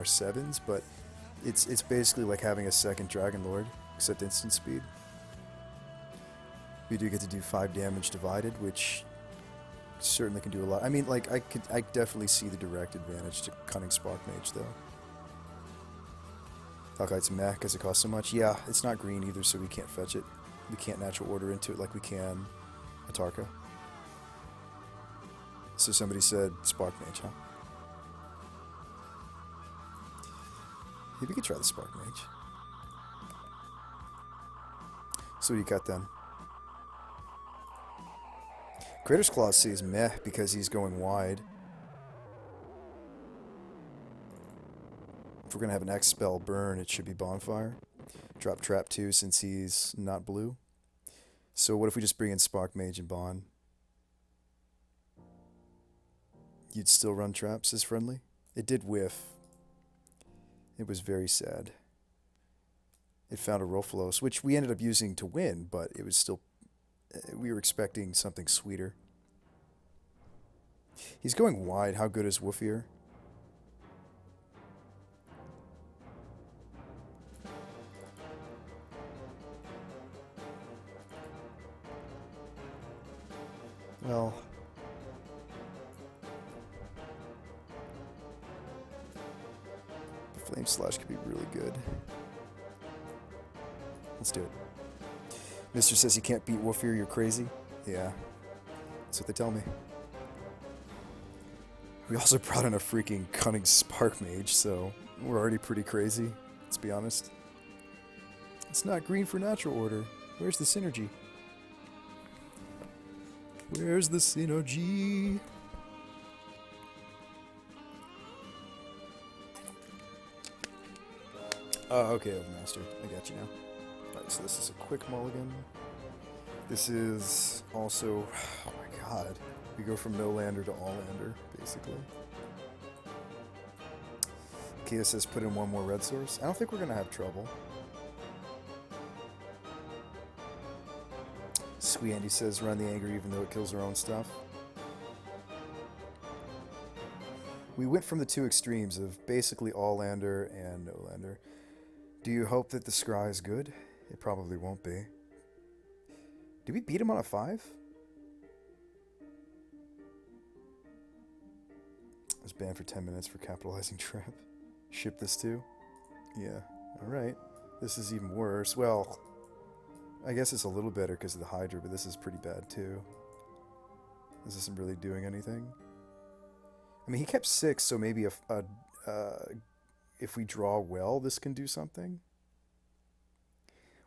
sevens, but it's basically like having a second Dragon Lord, except instant speed. We do get to do 5 damage divided, which certainly can do a lot. I mean, like, I definitely see the direct advantage to Cunning Spark Mage, though. Hawkeye's meh because it costs so much. Yeah, it's not green either, so we can't fetch it. We can't natural order into it like we can Atarka. So somebody said Spark Mage, huh? Maybe we could try the Spark Mage. So what do you got then? Crater's Claw sees meh because he's going wide. If we're going to have an X spell burn, it should be Bonfire. Drop Trap 2 since he's not blue. So what if we just bring in Spark Mage and Bond? You'd still run traps as friendly? It did whiff. It was very sad. It found a Rofalos, which we ended up using to win, but it was still... We were expecting something sweeter. He's going wide. How good is Woofier? Well... the Flame Slash could be really good. Let's do it. Mister says you can't beat Woofier, you're crazy. Yeah, that's what they tell me. We also brought in a freaking Cunning Spark Mage, so we're already pretty crazy, let's be honest. It's not green for natural order. Where's the synergy? Where's the synergy? Okay, Overmaster. I got you now. Alright, so this is a quick mulligan. This is also... Oh my god. We go from no-lander to all-lander, basically. Kia says put in one more red source. I don't think we're going to have trouble. Squee Andy says run the anger even though it kills our own stuff. We went from the two extremes of basically all-lander and no-lander. Do you hope that the scry is good? It probably won't be. Did we beat him on a 5? I was banned for 10 minutes for capitalizing trap. Ship this too? Yeah. Alright. This is even worse. Well, I guess it's a little better because of the Hydra, but this is pretty bad too. This isn't really doing anything. I mean, he kept 6, so maybe if we draw well, this can do something.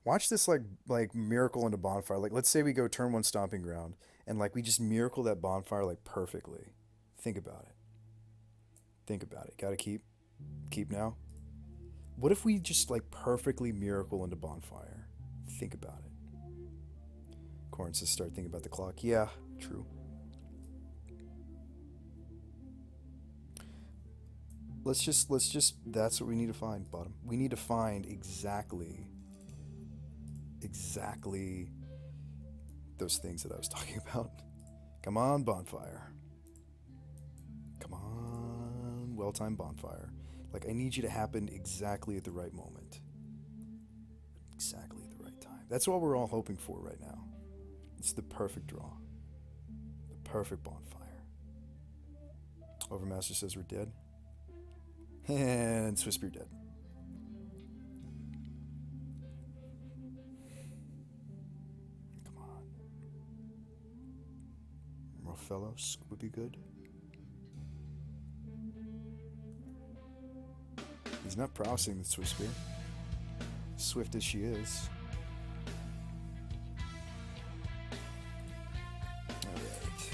Watch this like miracle into Bonfire. Like, let's say we go turn 1 Stomping Ground, and like we just miracle that Bonfire like perfectly. Think about it. Think about it. Gotta keep now. What if we just like perfectly miracle into Bonfire? Think about it. Corn says start thinking about the clock. Yeah, true. Let's just, that's what we need to find, bottom. We need to find exactly those things that I was talking about. Come on, Bonfire. Come on, well-timed Bonfire. Like, I need you to happen exactly at the right moment. Exactly at the right time. That's what we're all hoping for right now. It's the perfect draw. The perfect Bonfire. Overmaster says we're dead. And Swiss Beer dead. Come on. Rofellos would be good. He's not prowessing the Swiss Beer. Swift as she is. Alright.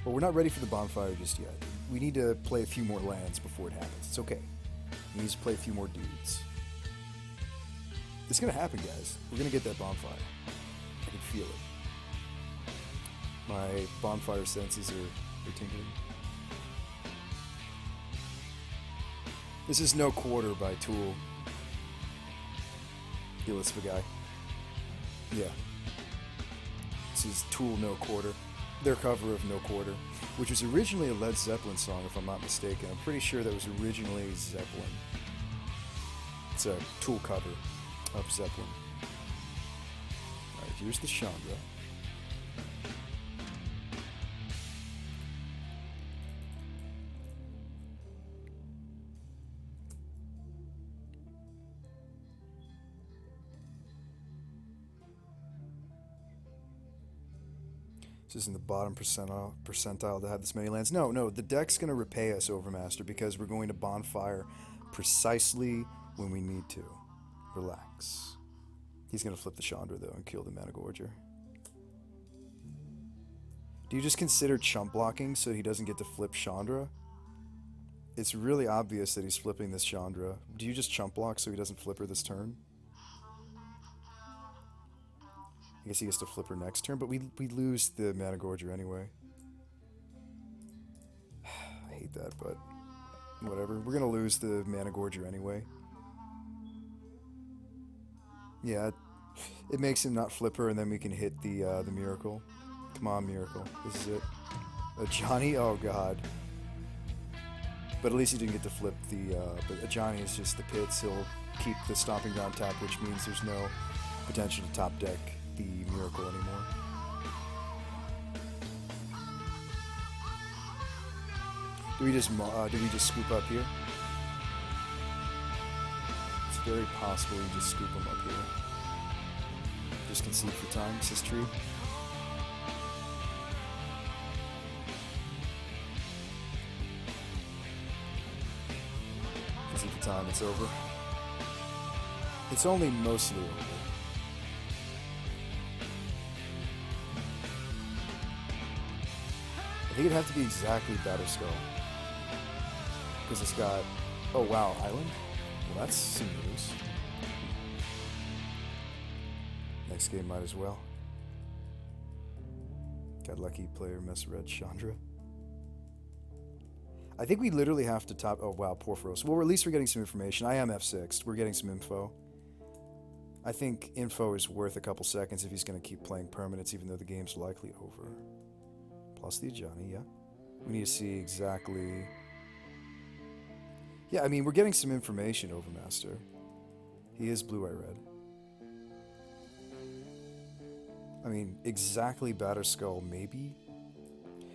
Well, we're not ready for the Bonfire just yet. We need to play a few more lands before it happens. It's okay. We need to play a few more dudes. It's gonna happen, guys. We're gonna get that Bonfire. I can feel it. My Bonfire senses are tingling. This is No Quarter by Tool. BrewSpytheMagicGuy. Yeah. This is Tool No Quarter. Their cover of No Quarter, which was originally a Led Zeppelin song, if I'm not mistaken. I'm pretty sure that was originally Zeppelin. It's a Tool cover of Zeppelin. Alright, here's the Chandra. This is in the bottom percentile to have this many lands. No, the deck's going to repay us, Overmaster, because we're going to Bonfire precisely when we need to. Relax. He's going to flip the Chandra, though, and kill the Managorger. Do you just consider chump blocking so he doesn't get to flip Chandra? It's really obvious that he's flipping this Chandra. Do you just chump block so he doesn't flip her this turn? I guess he gets to flip her next turn, but we lose the Managorger anyway. I hate that, but whatever. We're going to lose the Managorger anyway. Yeah, it makes him not flip her, and then we can hit the Miracle. Come on, Miracle. This is it. Johnny? Oh, God. But at least he didn't get to flip the... but Johnny is just the pits. He'll keep the Stomping Ground tap, which means there's no potential to top deck the Miracle anymore. Do we just scoop up here? It's very possible we just scoop him up here. Just concede for time, says Tree. Concede for time, it's over. It's only mostly over. I think it'd have to be exactly Batterskull. Because it's got... Oh, wow, Island? Well, that's some news. Next game might as well. Got lucky player, mess red, Chandra. I think we literally have to top... Oh, wow, Porphyros. Well, at least we're getting some information. I am F6. We're getting some info. I think info is worth a couple seconds if he's going to keep playing permanents, even though the game's likely over. Plus the Ajani, yeah. We need to see exactly... Yeah, I mean, we're getting some information, Overmaster. He is blue-eye-red. I mean, exactly Batterskull, maybe?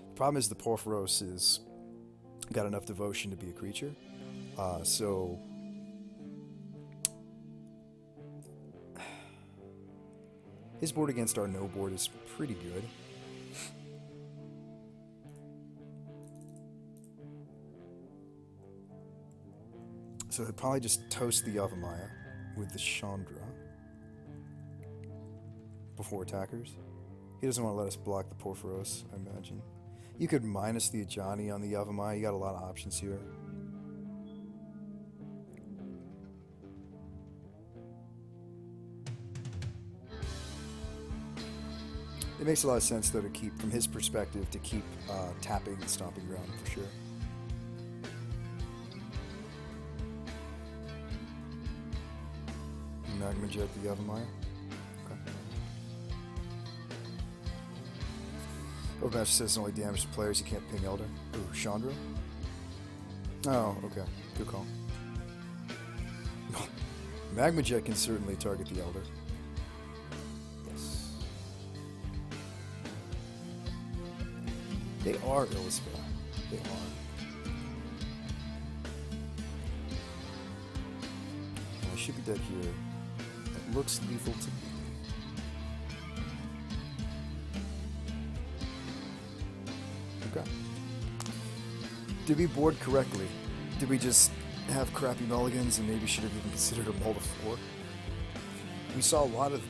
The problem is the Porphyros is got enough devotion to be a creature. So... His board against our no board is pretty good. So he'll probably just toast the Yavimaya with the Chandra before attackers. He doesn't want to let us block the Porphyros, I imagine. You could minus the Ajani on the Yavimaya. You got a lot of options here. It makes a lot of sense, though, to keep, from his perspective, to keep tapping the Stomping Ground for sure. Magma Jet the Yavimaya. Okay. Overmaster says only damage to players, you can't ping Elder. Ooh, Chandra? Oh, okay. Good call. Magma Jet can certainly target the Elder. Yes. They are Illispell. They are. And I should be dead here. Looks lethal to me. Okay. Did we board correctly? Did we just have crappy mulligans and maybe should have even considered a mull to 4? We saw a lot of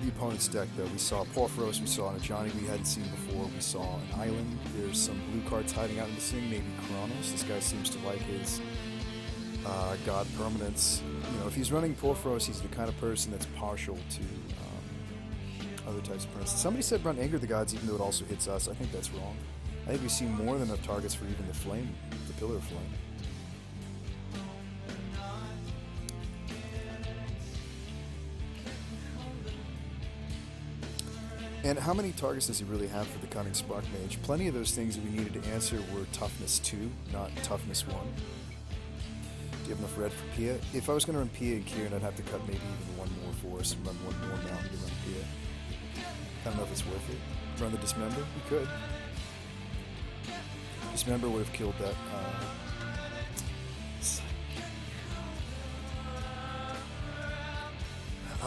the opponent's deck, though. We saw Porphyros, we saw an Ajani we hadn't seen before, we saw an Island. There's some blue cards hiding out in this thing, maybe Kronos. This guy seems to like his God permanents. You know, if he's running Porphyros, he's the kind of person that's partial to other types of permanents. Somebody said run Anger the Gods, even though it also hits us. I think that's wrong. I think we see more than enough targets for even the Flame, the Pillar of Flame. And how many targets does he really have for the Cunning Spark Mage? Plenty of those things that we needed to answer were toughness 2, not toughness 1. Do you have enough red for Pia? If I was going to run Pia and Kieran, I'd have to cut maybe even one more forest and run one more mountain to run Pia. I don't know if it's worth it. Run the Dismember? We could. Dismember would have killed that.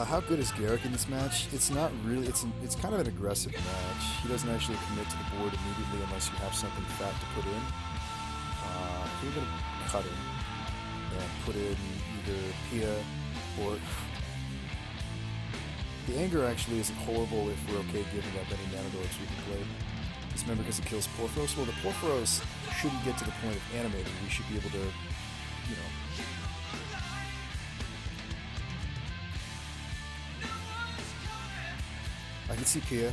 How good is Garrick in this match? It's not really. It's kind of an aggressive match. He doesn't actually commit to the board immediately unless you have something fat to put in. I think we're gonna cut him and put in either Pia or. The anger actually isn't horrible if we're okay giving up any Nanodorks we can play. Just remember, because it kills Porphyros. Well, the Porphyros shouldn't get to the point of animating. We should be able to, you know. I can see Pia.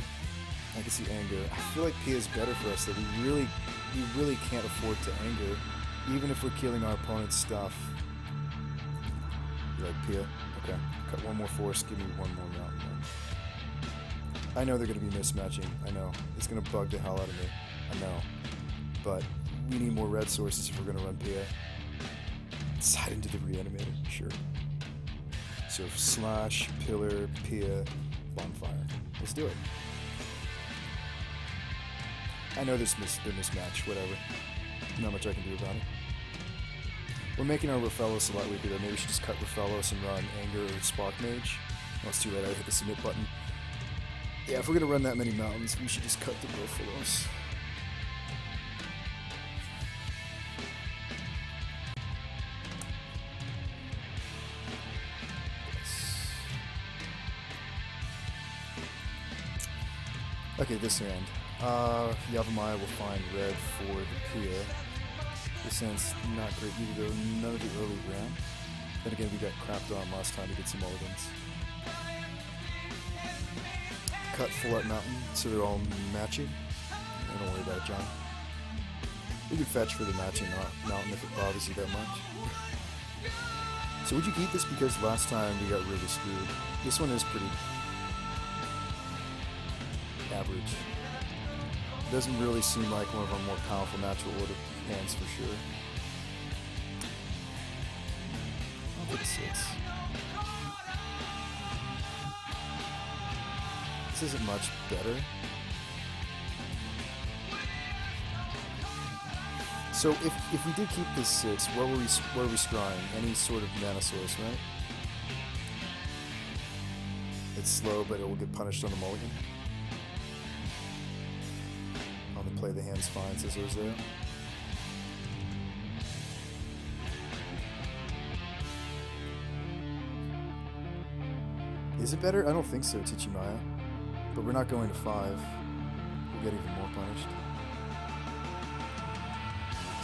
I can see anger. I feel like Pia is better for us. That we really can't afford to anger, even if we're killing our opponent's stuff. You like Pia? Okay. Cut one more forest. Give me one more mountain. I know they're going to be mismatching. I know. It's going to bug the hell out of me. I know. But we need more red sources if we're going to run Pia. Side into the reanimator. Sure. So slash, pillar, Pia, bonfire. Let's do it. I know this mismatch, whatever. Not much I can do about it. We're making our Raphaelos a lot weaker though. Maybe we should just cut Raphaelos and run Anger or Spark Mage. Oh, it's too late. I hit the submit button. Yeah, if we're going to run that many mountains, we should just cut the Raphaelos. Okay, this hand. Yavimaya will find red for the Pia. This hand's not great either though, none of the early ramp. Then again, we got crapped on last time to get some mulligans. Cut full up mountain, so they're all matching. Don't worry about it, John. We can fetch for the matching mountain if it bothers you that much. So would you keep this because last time we got really screwed? This one is pretty average. Doesn't really seem like one of our more powerful natural order hands for sure. I'll take a 6. This isn't much better. So if we did keep this 6, what are we scrying? Any sort of mana source, right? It's slow, but it will get punished on the mulligan. On the play, the hand's fine, says Ozeo. Is it better? I don't think so, Tichimaya. But we're not going to 5. We'll get even more punished.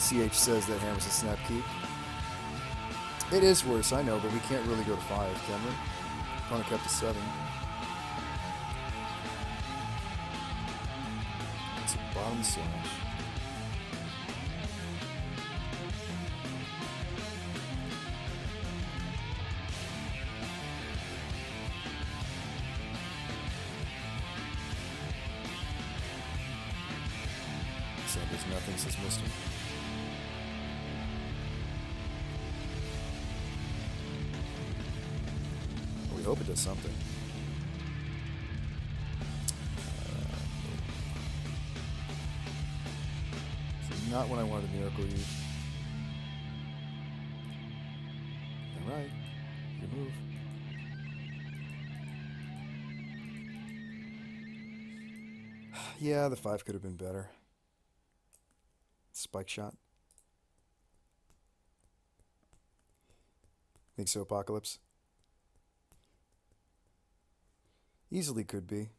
CH says that hammer's a snap keep. It is worse, I know, but we can't really go to 5, can we? Opponent kept to 7. It's a bottom slash. There's nothing, says Mister. We hope it does something. So not when I wanted a miracle use. Alright, good move. Yeah, the 5 could have been better. Spike shot. Think so, Apocalypse? Easily could be.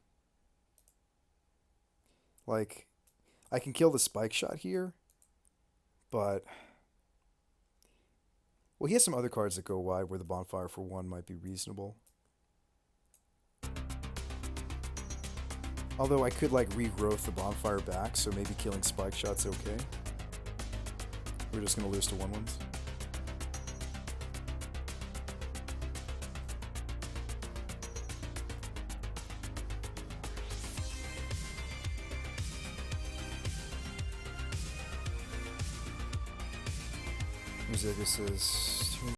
Like, I can kill the spike shot here, but... Well, he has some other cards that go wide where the bonfire for 1 might be reasonable. Although I could, like, regrowth the bonfire back, so maybe killing spike shot's okay. We're just going to lose to 1/1s. music. This is